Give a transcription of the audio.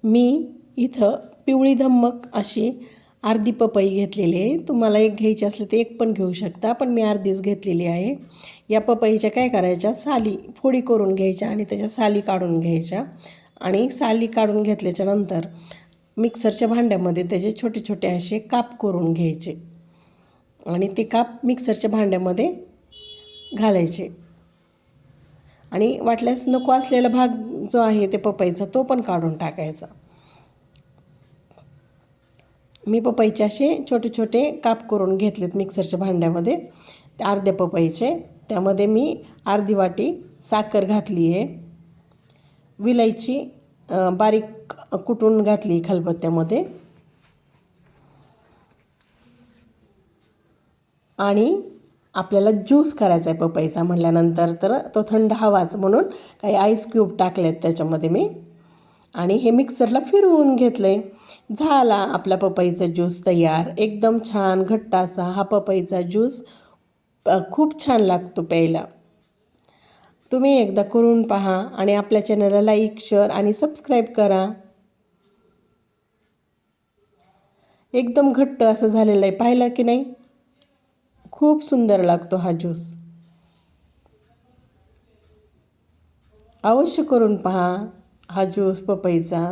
मी इथं पिवळी धम्मक अशी अर्धी पपई घेतलेली आहे. तुम्हाला एक घ्यायची असली तर एक पण घेऊ शकता, पण मी अर्धीच घेतलेली आहे. या पपईच्या काय करायच्या, साली फोडी करून घ्यायच्या आणि त्याच्या साली काढून घ्यायच्या. आणि साली काढून घेतल्याच्या नंतर मिक्सरच्या भांड्यामध्ये त्याचे छोटे छोटे असे काप करून घ्यायचे आणि ते काप मिक्सरच्या भांड्यामध्ये घालायचे. आणि वाटल्यास नको असलेला भाग जो आहे ते पपईचा तो पण काढून टाकायचा. मी पपईचे असे छोटे छोटे काप करून घेतलेत मिक्सरच्या भांड्यामध्ये अर्ध्या पपईचे. त्यामध्ये मी अर्धी वाटी साखर घातली आहे. विलायची बारीक कुटून घातली खलबत्त्यामध्ये. आणि आपल्याला ज्यूस करायचा आहे पपईचा म्हटल्यानंतर तर तो थंड हवाच म्हणून काही आईस क्यूब टाकलेत त्याच्यामध्ये मी. आणि हे मिक्सरला फिरवून घेतलं आहे. झाला आपला पपईचा ज्यूस तयार. एकदम छान घट्ट असा हा पपईचा ज्यूस खूप छान लागतो प्यायला. तुम्ही एकदा करून पहा आणि आपल्या चॅनलला लाईक, शेअर आणि सबस्क्राईब करा. एकदम घट्ट असं झालेलं आहे, पाहिलं की नाही? खूप सुंदर लागतो हा ज्यूस. अवश्य करून पहा हा ज्यूस पपईचा.